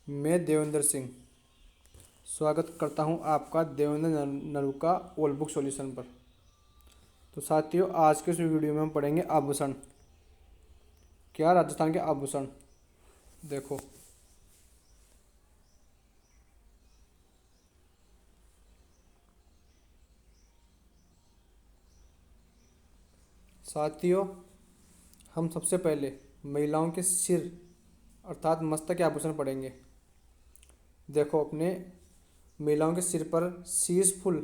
मैं देवेंद्र सिंह स्वागत करता हूं आपका देवेंद्र नरू का ओल बुक सॉल्यूशन पर। तो साथियों, आज के इस वीडियो में हम पढ़ेंगे आभूषण। क्या राजस्थान के आभूषण। देखो, साथियों, हम सबसे पहले महिलाओं के सिर अर्थात मस्तक के आभूषण पढ़ेंगे। देखो, अपने महिलाओं के सिर पर शीश फूल।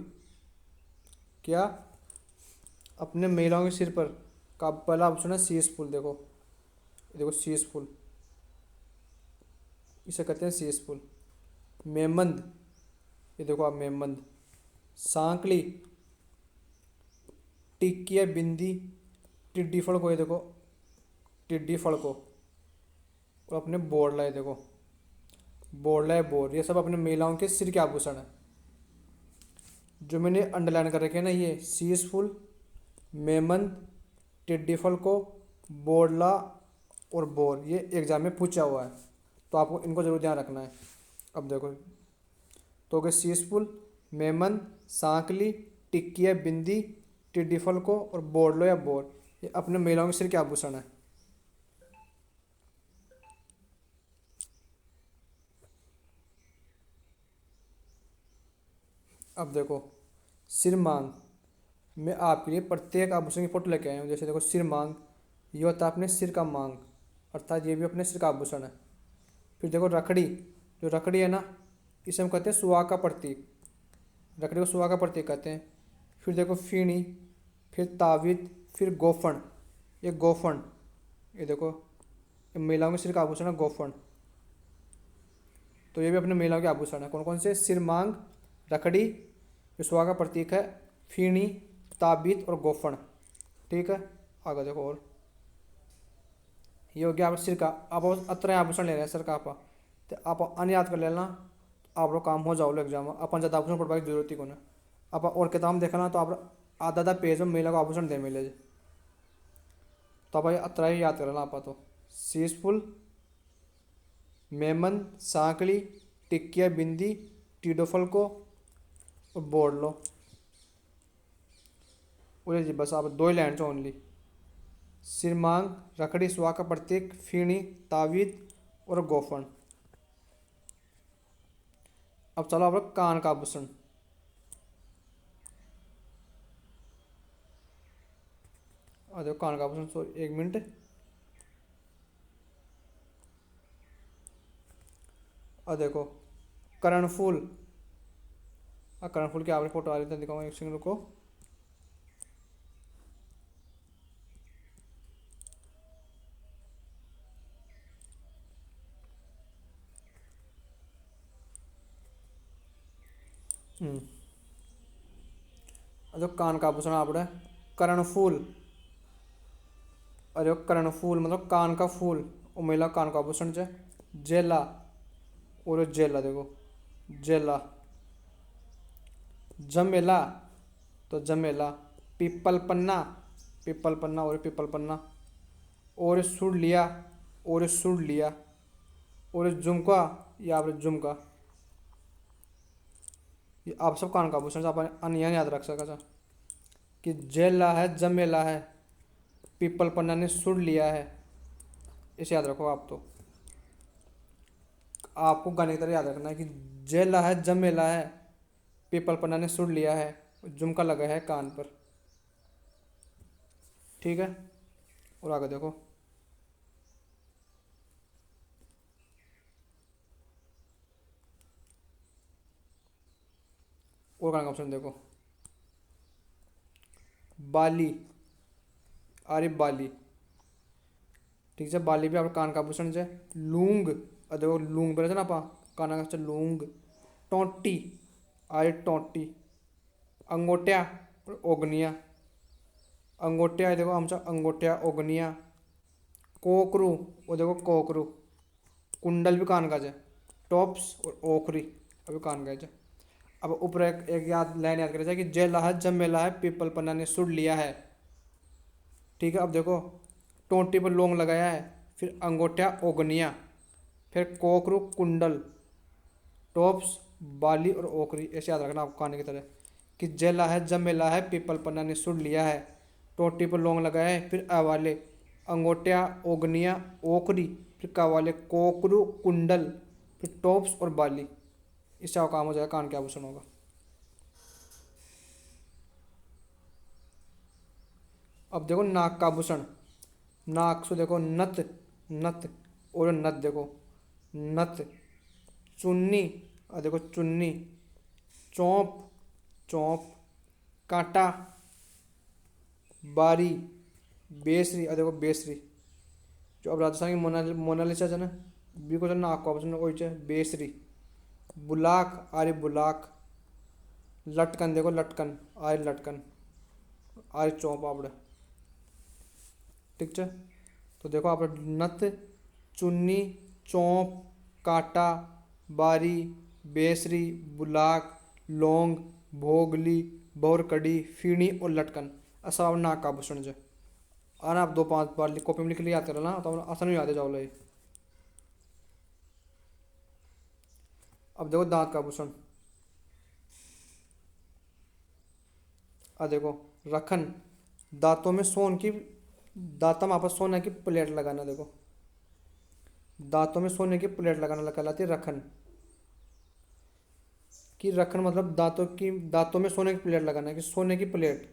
क्या अपने महिलाओं के सिर पर का पहला आभूषण है शीश फूल। देखो, देखो शीश फूल, इसे कहते हैं शीश फूल। मेमंद, ये देखो आप, मेमंद। सांकली, टिकिया, बिंदी, टिड्डी फड़ को, ये देखो टिड्डी फड़ को। और अपने बोरला, ये देखो बोरला है, बोर। ये सब अपने महिलाओं के सिर के आभूषण है जो मैंने अंडरलाइन कर रखे हैं ना। ये शीश फूल, मेमंद, टिड्डी फल को, बोरला और बोर, ये एग्जाम में पूछा हुआ है, तो आपको इनको जरूर ध्यान रखना है। अब देखो, तो गए शीश फूल, मेमंद, सांकली, टिक्किया, बिंदी, टिड्डी फल को और बोरलो या बोर, ये अपने महिलाओं के सिर के आभूषण है। अब देखो, सिर मांग। मैं आपके लिए प्रत्येक आभूषण की फोटो लेके आया हूँ। जैसे देखो, सिर मांग, ये होता है अपने सिर का मांग, अर्थात ये भी अपने सिर का आभूषण है। फिर देखो रखड़ी, जो रखड़ी है ना, इसे हम कहते हैं सुहाग का प्रतीक। रखड़ी को सुहाग का प्रतीक कहते हैं। फिर देखो फीणी, फिर ताविद, फिर गोफन। ये गोफन, ये देखो, ये महिलाओं के सिर का आभूषण है गोफन। तो ये भी अपने महिलाओं के आभूषण है। कौन कौन से? सिर मांग, रखड़ी, जो सुहाग का प्रतीक है, फीणी, ताबीत और गोफन। ठीक है, आगे देखो। और ये हो गया आप सिर का। आप अत्र आभूषण ले रहे हैं सर का, आप तो आप अन्य याद कर लेना, आप लोग काम हो जाओ एग्जाम में। अपन ज़्यादा आभूषण पढ़वाई की जरूरत ही कौन है। आप और किताब देखना तो आप आधा आधा पेज में महिला को आभूषण दे मिले। तो आप अत्र ही याद कर लेना। आप तो शीशफुल, मेमन, सांकली, टिक्किया, बिंदी, टीडोफल को और बोर्ड लो। बोले जी, बस आप दो ही लाइन ओनली। सिर मांग, रखड़ी, सुहा का प्रतीक, फीणी, तावीद और गोफन। अब चलो आप लोग कान का आभूषण। और देखो कान का आभूषण, सॉरी एक मिनट। और देखो कर्णफूल। कर्णफूल की आपने फोटो आ रही थी, दिखाऊंगा एक सेकंड को। और जो कान का आभूषण आपने कर्णफूल। अरे कर्णफूल मतलब कान का फूल, और महिला कान का आभूषण है जेला। और जेला देखो, जेला। जमेला, तो जमेला। पीपल पन्ना, पीपल पन्ना और पीपल पन्ना। और सुड़ लिया, और सुड़ लिया। और झुमका, या आप झुमका। ये आप सब कान का आभूषण आप अन्य याद रख सका कि जेला है, जमेला है, पीपल पन्ना ने सुड़ लिया है। इसे याद रखो आप। तो आपको गाने की तरह याद रखना है कि जेला है, जमेला है, पीपल पन्ना ने सुड़ लिया है, झुमका लगा है कान पर। ठीक है, और आगे देखो। और कान का ऑप्शन देखो, बाली। अरे बाली, ठीक है, बाली भी आप कान का आभूषण है। लूंग, देखो लूंग बोले थे ना आप, कान का लूंग। टोंटी, अरे टोंटी। अंगोट्या और ओगनिया। अंगोट्या देखो आमचा अंगोट्या, ओगनिया। कोकरू, वो देखो कोकरू। कुंडल भी कान का है। टॉप्स और ओखरी अभी कान का है। अब ऊपर एक याद लाइन याद करें कि जेला है, जमेला है, पीपल पन्ना ने सुड़ लिया है। ठीक है, अब देखो टोंटी पर लोंग लगाया है। फिर अंगोठा, ओगनिया। फिर कोकरू कुंडल, टॉप्स, बाली और ओकरी, ऐसे याद रखना आपको कहानी की तरह। कि जेला है जमेला है पीपल पन्ना ने सुन लिया है, टोटी पर लौंग लगाया है, फिर अवाले अंगोटिया ओगनिया ओकरी, फिर कवाले कोकरू कुंडल, फिर टॉप्स और बाली। इससे आपका काम हो जाएगा कान के आभूषण होगा। अब देखो नाक का आभूषण। नाक से देखो नथ, नथ, और नथ देखो नथ, चुन्नी, और देखो चुन्नी, चौंप, चौंप, कांटा, बारी, बेसरी, और देखो बेसरी। जो अब राजस्थान की मोनालिसा है ना, बिल्कुल तो नाक का आभूषण वही है बेसरी। बुलाक आरे बुलाक, लटकन देखो लटकन आरे लटकन, आरे चौंप आपड़े। ठीक है, तो देखो आप नथ, चुन्नी, चौंप, काटा, बारी, बेसरी, बुलाक, लौंग, भोगली, बोरकड़ी, फीणी और लटकन, ऐसा आप नाक का आभूषण जो आना। आप 2-5 बार कॉपी में लिख लिया याद कर ना, तो आसान ही याद है जाओ। अब देखो दांत का आभूषण। अब देखो रखन, दांतों में सोन की, दांतों में आपस सोने की प्लेट लगाना। देखो दांतों में सोने की प्लेट लगाना कहलाती है रखन। कि रखन मतलब दांतों की, दांतों में सोने की प्लेट लगाना, कि सोने की प्लेट।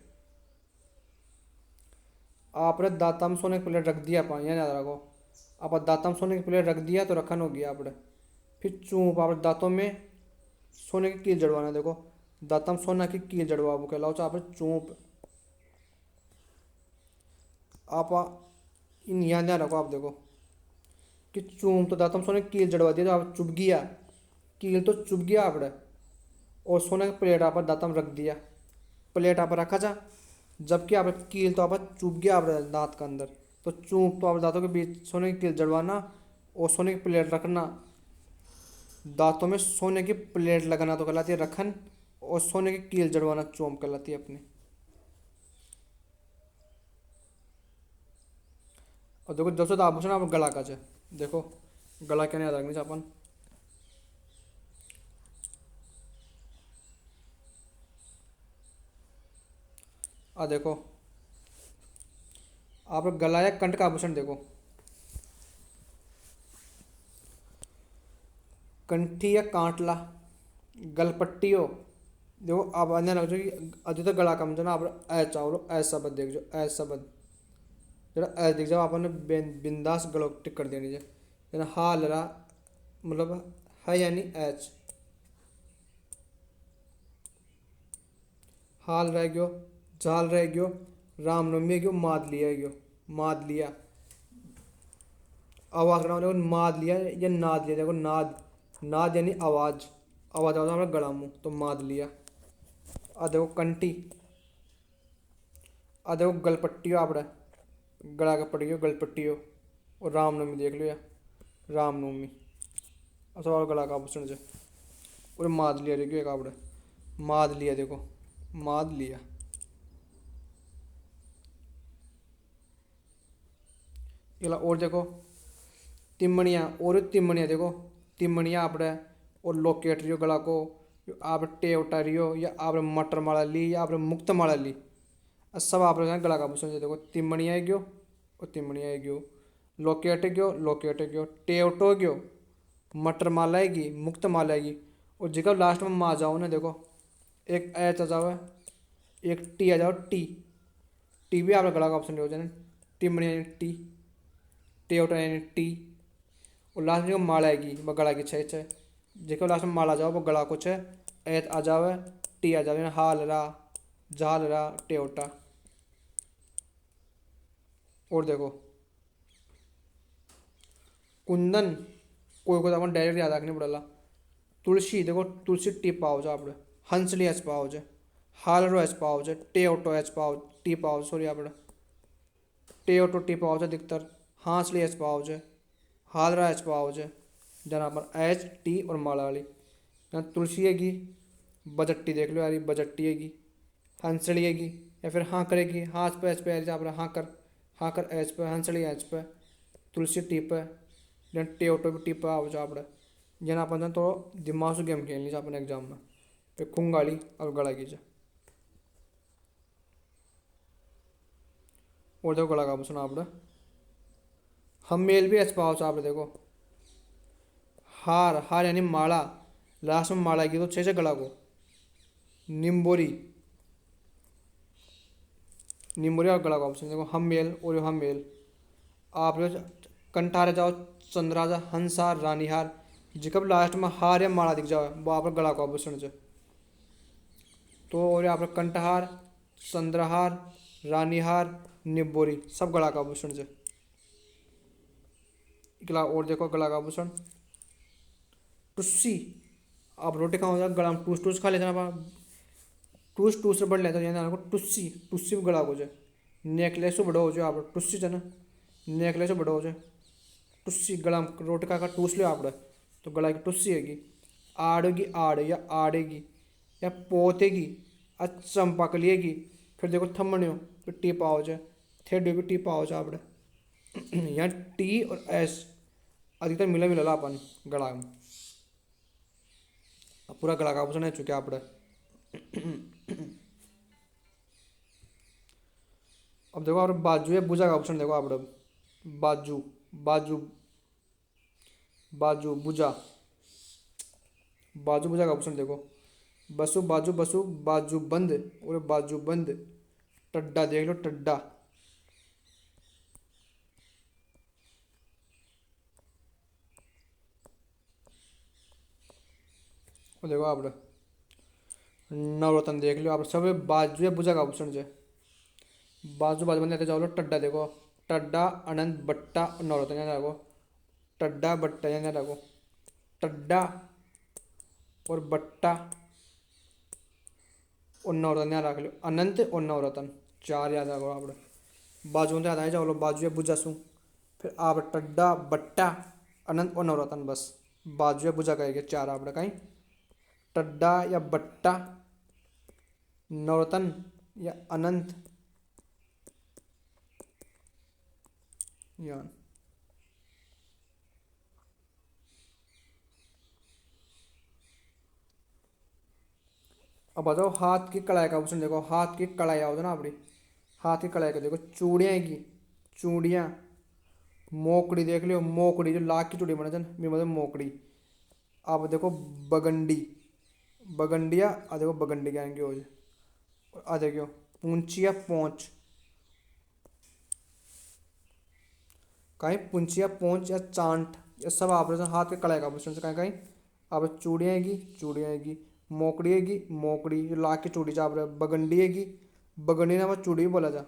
आपने दांतों में सोने की प्लेट रख दिया पा, यहाँ याद रखो। आप दांतों में सोने की प्लेट रख दिया तो रखन हो गया आपने। फिर चूप, आप दांतों में सोने की कील जड़वाना। देखो दांतों में सोना की कील जड़वा वो कहलाओ आप चूप। आप इन यहाँ ध्यान रखो। आप देखो कि चूम तो दांतों में सोने की कील जड़वा दिया तो आप चुभ गया, कील तो चुभ गया आपने। और सोने की प्लेट आप दांतों में रख दिया, प्लेट आप रखा जा, जबकि आप कील तो आप चुभ गया आप दांत के अंदर। तो चूप तो आप दांतों के बीच सोने की कील जड़वाना और सोने की प्लेट रखना। दांतों में सोने की प्लेट लगाना तो कहलाती है रखन, और सोने की कील जड़वाना चोंप कहलाती है अपनी। और देखो जब से आभूषण आप गला का है। देखो गला क्या नहीं याद रखनी चाहिए अपन। देखो आप गला या कंठ का आभूषण देखो। कंठी या कांटला, गलपट्टी हो। देखो आप अन्य लग जाओ कि अभी तो गला कम जो ना आप ऐसा और ऐसा शब्द देख जो ऐसा शब्द जरा ऐ दिख जाओ आपने बिंदास गलो टिक कर देनी है। जना हाल रहा मतलब है यानी एच, हाल रह गयो, जाल रह गयो, रामनवमी है गयो, माद लिया है गयो, माद लिया। आवाज करना देखो माद लिया या नाद लिया। देखो नाद, नाद यानी आवाज, आवाज आवाज हमारा गला मुंह तो माद लिया। देखो कंटी, देखो गलपट्टी हो आपड़ा, गला के पड़ी हो गलपट्टी हो। और रामनवमी देख लो या रामनवमी, अच्छा और गला का आभूषण जो। और माद लिया देखो एक आपड़ा, माद लिया देखो, माद लिया। इला और देखो तिमणिया, और तिमणिया देखो, तिमणिया आपड़े और लोकेट रियो गला को, आप टेवटा रियो या आप मटर माला ली या आप मुक्त माला ली, सब आप गला का आभूषण जो। देखो तिमणिया है गयो और तिमणिया है गयो, लोकेट गयो, लोकेट गयो, टेवटो गयो, मटर माला आएगी, मुक्त माला आएगी। और जगह लास्ट में मा जाओ ना देखो, एक एच आ जाओ, एक टी आ जाओ, टी, टी भी आप गला का ऑप्शन हो जाए। टिमणिया यानी टी, टेवटा यानी टी, और लास्ट में जो माला आएगी वो गला की छः छः। जेको लास्ट में माला जाओ वो गला को छः, एत आ जावे, टी आ जावे, हाल रा, जाल रा, टेवटा। और देखो कुंदन, कोई को तो अपन डायरेक्ट याद रखने पड़ेगा। तुलसी देखो, तुलसी टी पाओ जो आप, हंसली एच पाओ जो, हालरो एच पाओ जो, टेवटो एच पाओ टी पाओ सॉरी आप, टेवटो टी पाओ जो दिक्तर, हांसली एच पाओ जो, हालरा एच पाओ जो। जना पर एच टी और माला वाली, यहाँ तुलसी हैगी, बजट्टी देख लो यार बजट्टी हैगी, हंसड़ी हैगी, या फिर हाँ करेगी, हाँ पे एच पे जहाँ पर हाँ कर, हाँ कर एच पे, हंसड़ी एच पे, तुलसी टी पे, टे ऑटो भी टिप आवे छे आपणे जेना अपन तो दिमाग से गेम खेलनी छे अपने एग्जाम में पे खुंगाड़ी और गला की छे। और देखो गला का आभूषण आपणे हम मेल भी ऐसे पाओ छे आपणे देखो हार हार यानी माला लास्ट में माला की तो छे गला को निम्बोरी निम्बोरी और गला का ऑप्शन देखो हम मेल और हम मेल आप कंठारे जाओ चंद्राजा हंसार रानीहार जिकब लास्ट में हार या माला दिख जाओ वो आप गला का आभूषण है। तो और यहाँ पर कंठहार चंद्रहार रानीहार निब्बोरी सब गला का आभूषण है। गला और देखो गला का आभूषण टुस्सी आप रोटी खाओ गला में टूस टूस खा लेते ना टूस टूस बढ़ लेते हैं टुस्सी टुस्सी भी गला को जाए नेकलेस बड़ो हो जाए आप टुस्सी है ना नेकलेस बड़ो हो जाए टुस्सी गला में रोटी खा टूस लो आप तो गला की टुस्सी हैगी आड़ेगी आड़ या आड़ेगी या पोतेगी चंपकलिएगी फिर देखो थम्मणियो फिर टी पाओ जाए थेड भी टी पाओ जाए आप यहाँ टी और एस अधिकतर मिला मिला अपन गला में पूरा गला का आभूषण है चुके आप अब देखो आप बाजू या भुजा का आभूषण देखो आप बाजू बाजू बाजू भुजा बाजू भुजा का आभूषण देखो बसु बाजू बंद और बाजू बंद टड्डा देख लो टड्डा और देखो आप नवरत्न देख लो आप सब बाजू या भुजा का आभूषण है बाजू बाजू बंद जाओ लो टड्डा देखो टड्डा अनंत बट्टा नवरत्न याद रखो टड्डा बट्टा याद रखो टड्डा और बट्टा और नवरत्न याद रख लो अनंत और नवरत्न चार याद रखो आप बाजू याद आ जाओ बाजू या भुजा सू फिर आप टड्डा बट्टा अनंत और नवरत्न बस बाजू या भुजा कहेंगे चार आप कहीं टड्डा या बट्टा नवरत्न या अनंत यान अब बताओ हाथ की कलाई का आभूषण देखो हाथ की कलाई आओ ना अपनी हाथ की कलाई का देखो चूड़ियाँ की चूड़ियाँ मोकड़ी देख लियो मोकड़ी जो लाख की चूड़ी बने थे मतलब मोकड़ी आप देखो बगंडी बगंडिया आ देखो बगंडी क्या आएंगे हो आ देखो पूंछिया पोंछ कहीं पूंछिया पोंछ या चांट ये सब आप हाथ के कलाई का आभूषण से कहीं कहीं आप चूड़ियाँ आएगी मोकड़ी आएगी मोकड़ी जो लाख की चूड़ी चाप रहे बगंडी आएगी बगंडी ना चूड़ी भी बोला जा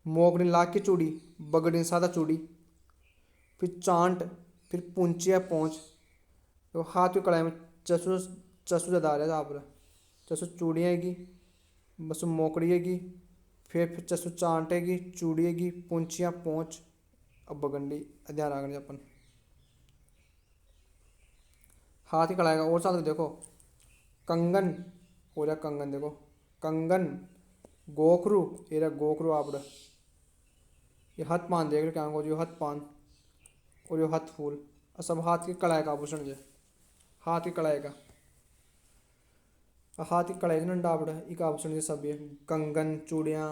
मोकड़ी लाख की चूड़ी बगंडी सादा चूड़ी फिर चांट फिर पूंछिया पोंछ तो हाथ की कलाई में चसु चसु ज़्यादा आ रहा है आप चसु चूड़ियाँ आएगी बस मोकड़ी आएगी फिर चसु चांट आएगी चूड़ी आएगी पूंछिया पोंछ अब बगंडी ध्यान रखने अपन हाथ ही कड़ाएगा और साथ देखो कंगन हो रहा कंगन देखो कंगन गोखरू ये रहा गोखरू आप ये हाथ पान देख रहे क्या जो हाथ पान और ये हाथ फूल और सब हाथ की कड़ाई का आभूषण जो हाथ की कड़ाई का हाथ की कड़ाई ना डाबड़ एक आभूषण के सब ये कंगन चूड़ियाँ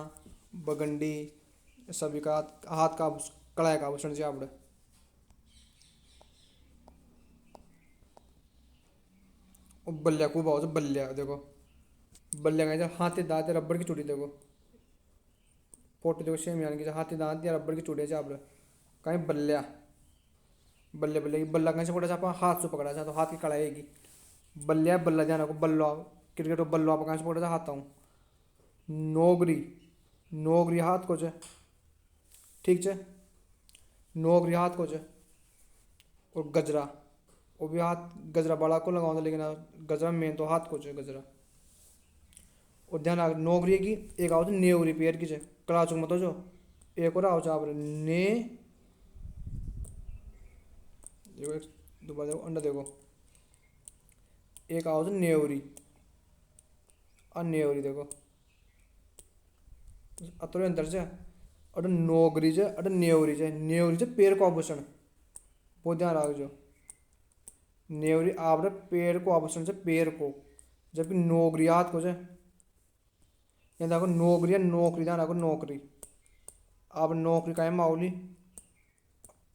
बगंडी सभी का हाथ का कड़ाई का आभूषण से आप बल्लिया खूब आओ बल्लिया देखो बल्लिया का हाथी दांत या रबड़ की चूड़ी देखो फोटो देखो सेम यानी कि हाथी दांत या रबड़ की चूड़ी है आप कहीं बल्लिया बल्ले बल्ले की बल्ला कहीं से पकड़ा था हाथ से पकड़ा था तो हाथ की कड़ाई आएगी बल्लिया बल्ला ध्यान रखो बल्लो क्रिकेट बल्लो आप कहीं से पकड़ा था हाथ आऊँ नौगरी नौगरी हाथ को है ठीक है नौगरी हाथ को है और गजरा वो भी हाथ गजरा बड़ा को लगाओ लेकिन गजरा मेन तो हाथ को है गजरा और ध्यान रख नौगरी की एक आओ नेवरी पेयर की है कड़ा चुक मत जो एक और आओ आप ने देखो एक दोबारा देखो अंडा देखो एक आओ नेवरी और नेवरी देखो अतरे अंदर से और नौगरी जे और नेवरी जे पेड़ को आभूषण वो ध्यान रखो। नेवरी आपरे पेड़ को ऑप्शन से पेड़ को, जबकि नौकरी हाथ को से। ये देखो नौकरी है, नौकरी ध्यान रखो नौकरी। अब नौकरी का है माऊली,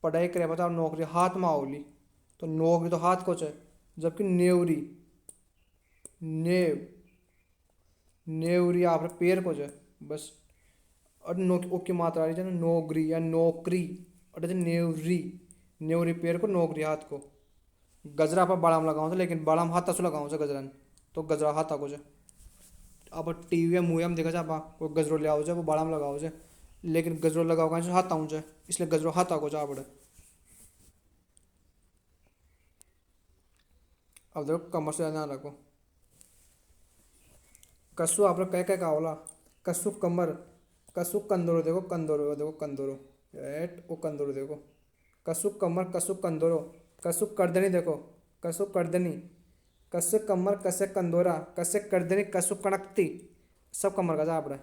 पढ़ाई करे बताओ नौकरी हाथ माऊली। तो नौकरी तो हाथ को है, जबकि नेवरी, नेव, नेवरी आपरे पेड़ को है बस। और नो ओके मात्रा आ रही है ना, नौकरी या नौकरी, और जैसे नेवरी, नेवरी पेड़ को नौकरी हाथ को। गजरा पर बाड़ाम लगाओ से, लेकिन बाड़ाम हाथ से लगाओ से गजरन, तो गजरा हाथ को से। अब टीवी या मुँह में देखा जा पा कोई गजरो ले आओ से, वो बाड़ाम लगाओ से, लेकिन गजरो लगाओ कहीं से हाथ आऊँ से, इसलिए गजरो हाथ को जा पड़े। अब देखो कमर से ध्यान रखो। कस्सू आप कह कह का होला, कस्सू कमर, कस्सू कंदोरो, देखो कंदोरो, देखो कंदोरो, एट वो कंदोरो देखो। कस्सू कमर, कस्सू कंदोरो, कस्सू करदनी देखो, कस्सू करदनी, कस्से कमर, कस्से कंदोरा, कस्से करदनी, कस्सू कणकती, सब कमर का जा आपड़े।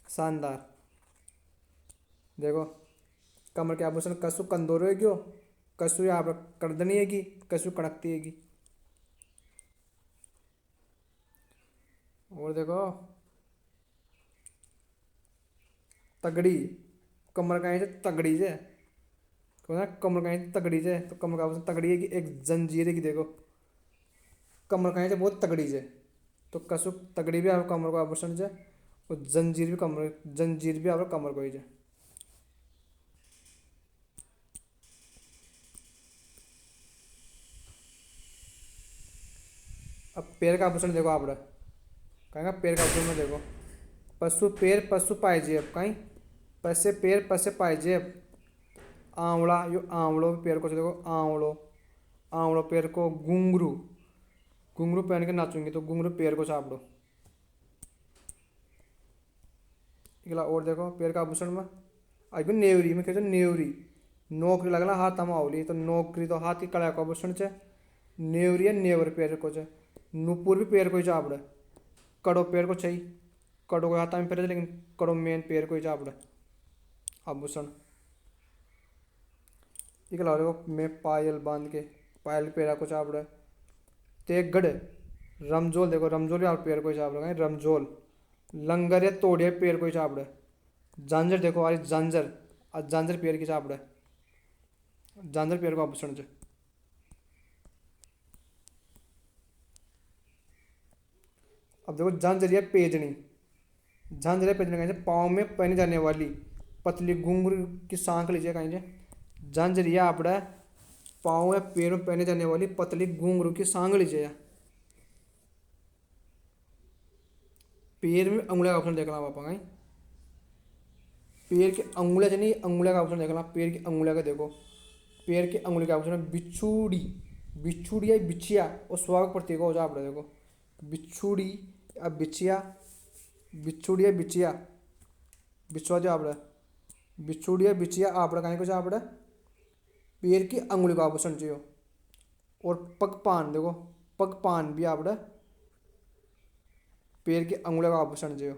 शानदार। देखो कमर के आभूषण कस्सू कंदोरो है क्यों, कस्सू यहाँ पर करदनी हैगी, कस्सू कणकती हैगी। और देखो तगड़ी, कमर का है तगड़ी से, तो ना कमर का है तगड़ी से, तो कमर का आभूषण तगड़ी है कि एक जंजीर है कि देखो, कमर का है बहुत तगड़ी से, तो कसुक तगड़ी भी आप कमर को आभूषण से, और जंजीर भी कमर, जंजीर भी आप कमर को ही है। अब पैर का आभूषण देखो आप, कहेंगे पैर का आभूषण में देखो, पशु पैर, पशु पायजेब कहीं, पसे पैर, पसे पायजेब। आंवला, यो आंवलो पैर को देखो, आंवलो, आंवलो पैर को। घुंघरू, घुंघरू पहन के नाचूंगी, तो घुंघरू पैर को छाप दो। इकला और देखो पैर का आभूषण में आगे नेवरी में कहते नेवरी, नौकरी लगला हाथ हम आवली, तो नौकरी तो हाथ की कला का आभूषण छे। नेवरी है नेवर पैर को छे, नुपुर भी पैर को ही चापड़े, कड़ो पैर को छई, कड़ो को हाथ में पैर, लेकिन कड़ो मेन पैर को ही चापड़े आभूषण। इकला देखो मैं पायल बांध के, पायल पैरा को चापड़े। तेगड़, रमजोल देखो, रमजोल भी आप पैर को ही चाप रहे हैं, रमजोल। लंगर या तोड़िया पैर को ही चापड़े। झांझर देखो आज झांझर, आज झांझर पैर की चापड़े, झांझर पैर को आभूषण छे। अब देखो झांझरिया पेजनी, झांझरिया पेजनी कहीं पाँव में पहनी जाने वाली पतली घुंघरू की सांख लीजिए कहीं से, झांझरिया आपड़ा पाँव या पैर में पहने जाने वाली पतली घुंघरू की सांग लीजिए। पैर में अंगुलिया का ऑप्शन देखना आप कहीं, पैर के अंगुलिया से नहीं, अंगुलिया का ऑप्शन देखना, पैर की अंगुलिया का देखो, पैर के अंगुली का ऑप्शन है बिच्छूड़ी, बिच्छूड़ी या बिछिया, और स्वागत प्रतीक हो जाए आप देखो, बिच्छूड़ी या बिछिया, बिच्छूड़ी या बिछिया, बिछुआ जो आप, बिच्छूड़ी या बिछिया आप कहीं कुछ आप, पैर की अंगुली का आभूषण चाहिए। और पगपान देखो, पगपान भी आप पैर की अंगुलियों का आभूषण चाहिए।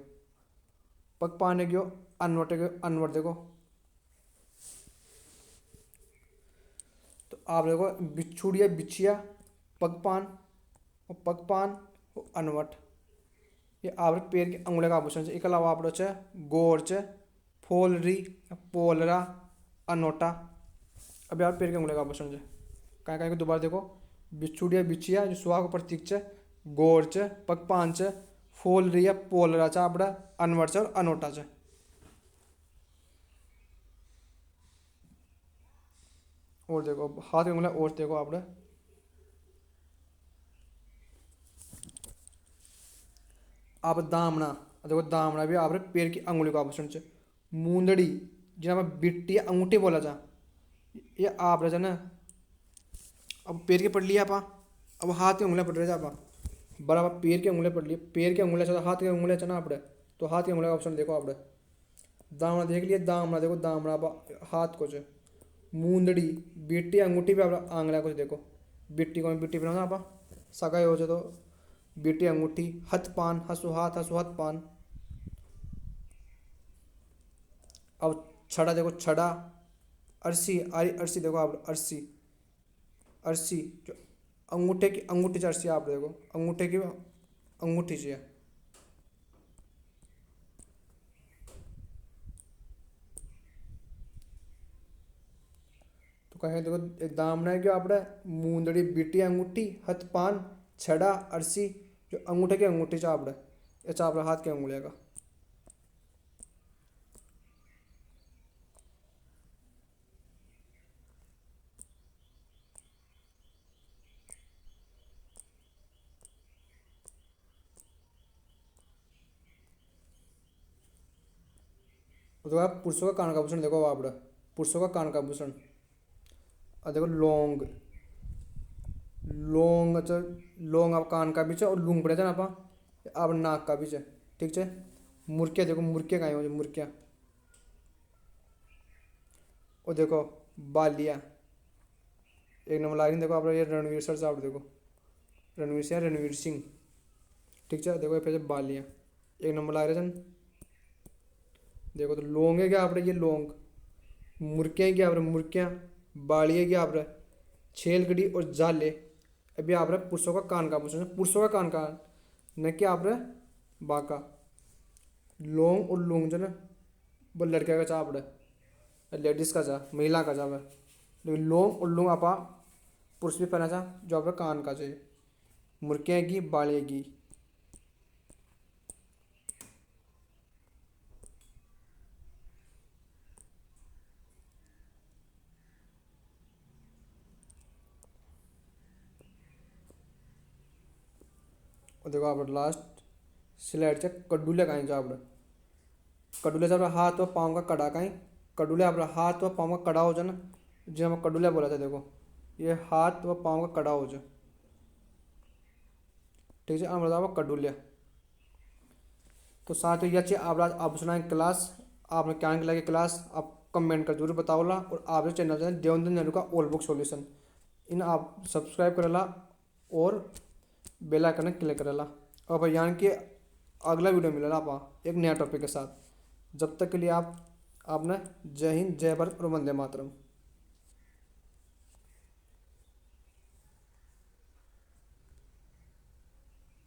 पगपान है क्यों, अनवट के अनवट देखो, तो आप देखो बिच्छूड़िया बिछिया, पगपान, और पगपान और अनवट, ये आप पैर की अंगुलियों का आभूषण है। इसके अलावा आप गोरच, फोलरी, पोलरा, अनोटा, अभी आप पैर की अंगुलियों का आभूषण है। कहीं कहीं को दोबारा देखो, बिच्छूड़िया बिछिया जो सुहाग का प्रतीक है, गोरच, पगपान, फोलरी या पोलरा चापड़ा, अनवट और अनोटा च। और देखो हाथ की उंगलियां और देखो आप, आप दामना, देखो दामना भी आप पैर की अंगुली का आभूषण है। मूंदड़ी जिन्हें आप बिट्टी या अंगूठी बोला जा, ये आप रहे ना, अब पैर की पढ़ लिया आप, अब हाथ की उंगलियां पढ़ रहे आप, बराबर पैर की उंगलियां पढ़ ली, पैर की उंगलियां चला, हाथ की उंगलियां चना आप, तो हाथ की उंगलियां का ऑप्शन देखो आप, दामना देख लिया, दामना देखो, दामना हाथ को है। मूंदड़ी बिट्टी अंगूठी भी आप आंगला कुछ देखो, बिट्टी को बिट्टी बनाना आप सगाई हो जाए, तो बिट्टी अंगूठी। हथ पान, हसु हाथ, हसु हथ पान। अब छड़ा देखो, छड़ा, अरसी, आरी अरसी देखो आप, अरसी, अर्सी जो अंगूठे की अर्सी आप देखो, अंगूठे की अंगूठी चाहिए। तो कहें देखो एक दामना है कि आपने मूंदड़ी बीटी अंगूठी हथ पान छड़ा अर्सी जो अंगूठे की अंगूठी चापड़े ये चापड़ा हाथ के अंगुलिया का। उसके बाद पुरुषों का कान का आभूषण देखो आपड़ा, पुरुषों का कान का आभूषण। और देखो लौंग, लौंग अच्छा, लौंग आप कान का भी है और लूंग पड़े थे ना आप नाक का भी है। ठीक है। मुर्किया देखो, मुर्किया कहाँ है मुर्किया। और देखो बालिया, एक नंबर लाइन देखो आप ये रणवीर सर साहब देखो, रणवीर सिंह रणवीर सिंह। ठीक है। देखो ये फिर बालिया एक नंबर ला रहे सन। देखो तो लौंग है क्या आप ये लौंग, मुर्कियाँ क्या आप मुर्कियाँ, बालिया क्या आप छेलगड़ी और जाले। अभी आप पुरुषों का कान का पूछना, पुरुषों का कान का न कि आप बाका। लौंग और लूंग जो ना वो लड़के का चाप रहा, लेडीज का चाह महिला का चाह है। लेकिन लौंग और लूंग आपा पुरुष भी पहना चाह जो आप कान का चाहिए, मुर्कियाँ की बालिया की। और देखो आप लास्ट स्लाइड चेक कड्डूले का चाप, कड़ूले से अपना हाथ व पाँव का कड़ा कहीं, कड़ूले अपना हाथ व पाँव का कड़ा हो जाए ना, जो हम कड़ूले बोला था देखो, ये हाथ व पाँव का कड़ा हो जाए। ठीक है। हम बताओ कड़ूलिया। तो साथ ही ये अच्छी आप आप सुनाए क्लास, आपने क्या लगे क्लास आप कमेंट कर जरूर बताओला। और आप चैनल है देवेंद्र नेहरू का ऑल बुक सॉल्यूशन, इन आप सब्सक्राइब करेला और बेल आइकन क्लिक करेला। और भैया कि अगला वीडियो मिलेगा आप एक नया टॉपिक के साथ। जब तक के लिए आप आपने जय हिंद जय भारत और वंदे मातरम।